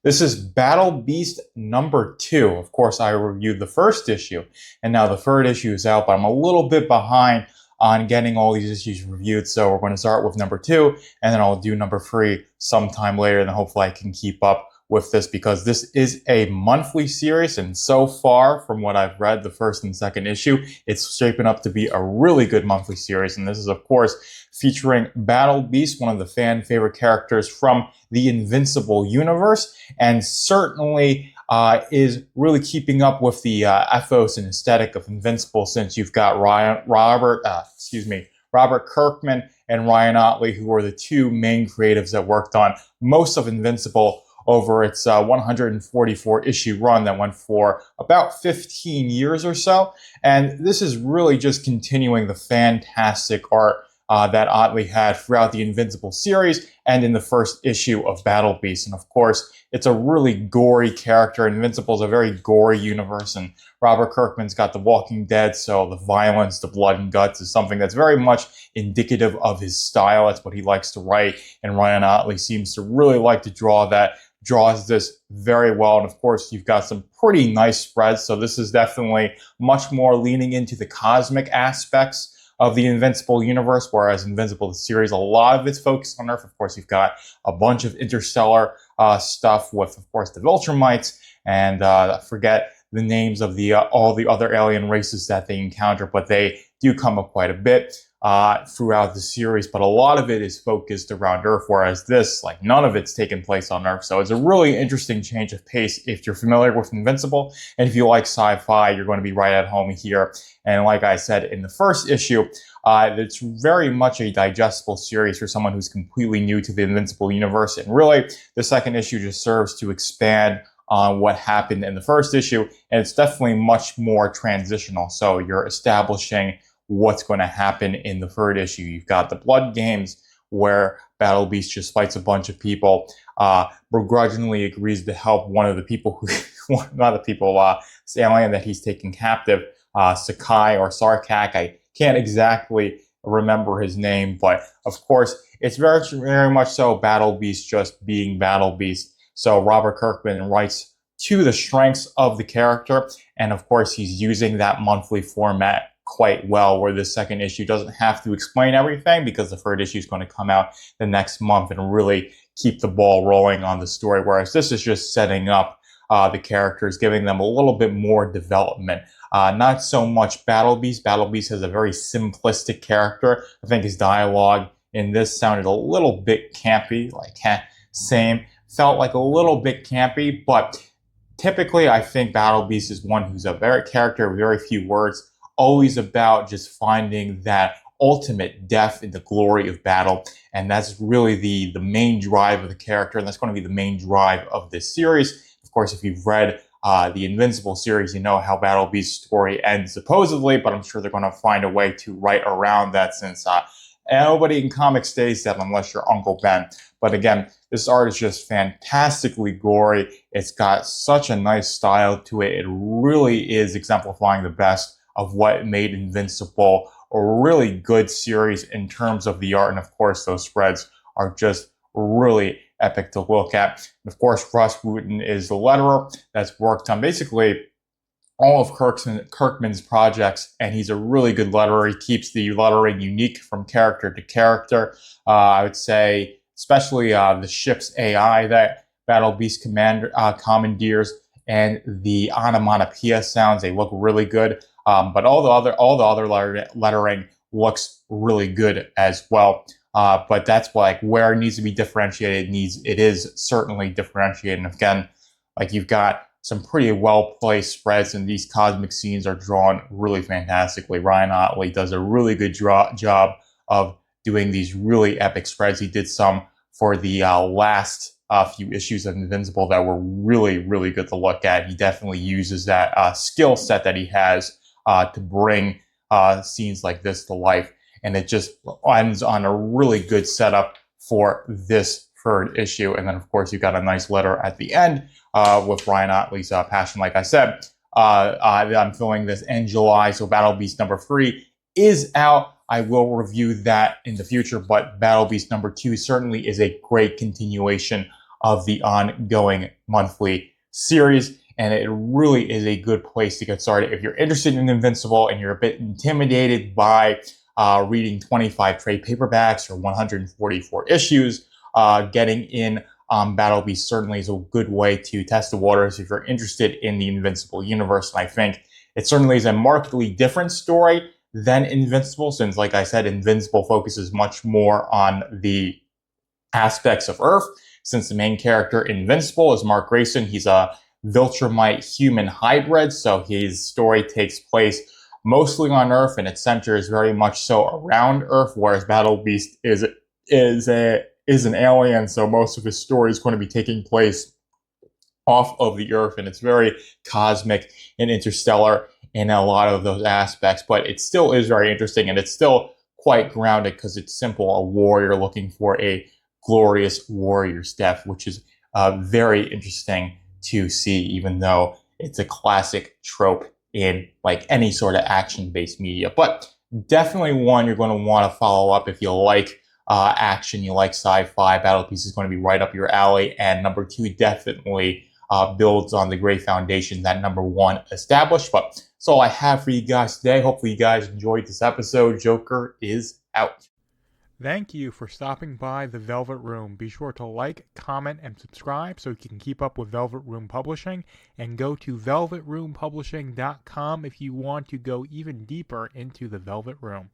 This is Battle Beast number 2. Of course, I reviewed the first issue, and now the third issue is out, but I'm a little bit behind on getting all these issues reviewed. So we're going to start with number 2, and then I'll do number 3 sometime later, and hopefully I can keep up with this because this is a monthly series, and so far from what I've read, the first and second issue, it's shaping up to be a really good monthly series. And this is, of course, featuring Battle Beast, one of the fan favorite characters from the Invincible Universe, and certainly is really keeping up with the ethos and aesthetic of Invincible, since you've got Robert Kirkman and Ryan Ottley, who are the two main creatives that worked on most of Invincible over its 144 issue run that went for about 15 years or so. And this is really just continuing the fantastic art that Ottley had throughout the Invincible series and in the first issue of Battle Beast. And of course, it's a really gory character. Invincible is a very gory universe, and Robert Kirkman's got The Walking Dead, so the violence, the blood and guts is something that's very much indicative of his style. That's what he likes to write, and Ryan Ottley seems to really like to draws this very well. And of course, you've got some pretty nice spreads, so this is definitely much more leaning into the cosmic aspects of the Invincible Universe, whereas Invincible, the series, a lot of it's focused on Earth. Of course, you've got a bunch of interstellar stuff with, of course, the Viltrumites, and I forget the names of all the other alien races that they encounter, but they do come up quite a bit throughout the series, but a lot of it is focused around Earth, whereas this, like, none of it's taken place on Earth. So it's a really interesting change of pace if you're familiar with Invincible, and if you like sci-fi, you're going to be right at home here. And like I said in the first issue, it's very much a digestible series for someone who's completely new to the Invincible Universe, and really, the second issue just serves to expand on what happened in the first issue, and it's definitely much more transitional. So you're establishing what's going to happen in the third issue. You've got the Blood Games, where Battle Beast just fights a bunch of people, begrudgingly agrees to help one of the people who, not the people, this alien that he's taken captive, Sakai or Sarkak. I can't exactly remember his name, but of course, it's very, very much so Battle Beast just being Battle Beast. So Robert Kirkman writes to the strengths of the character, and of course, he's using that monthly format quite well, where the second issue doesn't have to explain everything because the third issue is going to come out the next month and really keep the ball rolling on the story, whereas this is just setting up the characters, giving them a little bit more development. Not so much Battle Beast. Battle Beast has a very simplistic character. I think his dialogue in this sounded a little bit campy, like same, felt like a little bit campy, but typically I think Battle Beast is one who's a very character with very few words, always about just finding that ultimate death in the glory of battle. And that's really the main drive of the character, and that's going to be the main drive of this series. Of course, if you've read the Invincible series, you know how Battle Beast's story ends supposedly, but I'm sure they're going to find a way to write around that, since nobody in comics stays dead unless you're Uncle Ben. But again, this art is just fantastically gory. It's got such a nice style to it. It really is exemplifying the best of what made Invincible a really good series in terms of the art. And of course, those spreads are just really epic to look at. And of course, Russ Wooten is the letterer that's worked on basically all of Kirkman's projects, and he's a really good letterer. He keeps the lettering unique from character to character. I would say, especially the ship's AI that Battle Beast commandeers, and the onomatopoeia sounds, they look really good. But all the other lettering looks really good as well. But that's like where it needs to be differentiated. It is certainly differentiated. And again, like, you've got some pretty well-placed spreads, and these cosmic scenes are drawn really fantastically. Ryan Ottley does a really good job of doing these really epic spreads. He did some for the last few issues of Invincible that were really, really good to look at. He definitely uses that skill set that he has to bring scenes like this to life. And it just ends on a really good setup for this third issue. And then, of course, you've got a nice letter at the end with Ryan Ottley's passion. Like I said, I'm filming this in July, so Battle Beast number 3 is out. I will review that in the future, but Battle Beast number 2 certainly is a great continuation of the ongoing monthly series. And it really is a good place to get started. If you're interested in Invincible and you're a bit intimidated by reading 25 trade paperbacks or 144 issues, getting in Battle Beast certainly is a good way to test the waters if you're interested in the Invincible Universe. And I think it certainly is a markedly different story than Invincible, since, like I said, Invincible focuses much more on the aspects of Earth. Since the main character Invincible is Mark Grayson, he's a Viltrumite human hybrid, so his story takes place mostly on Earth, and its center is very much so around Earth, whereas Battle Beast is an alien, so most of his story is going to be taking place off of the Earth, and it's very cosmic and interstellar in a lot of those aspects, but it still is very interesting, and it's still quite grounded because it's simple, a warrior looking for a glorious warrior's death, which is very interesting to see, even though it's a classic trope in like any sort of action-based media. But definitely one you're going to want to follow up if you like action, you like sci-fi. Battle Beast is going to be right up your alley. And number 2 definitely builds on the great foundation that number 1 established. But that's all I have for you guys today. Hopefully you guys enjoyed this episode. Joker is out. Thank you for stopping by the Velvet Room. Be sure to like, comment, and subscribe so you can keep up with Velvet Room Publishing. And go to velvetroompublishing.com if you want to go even deeper into the Velvet Room.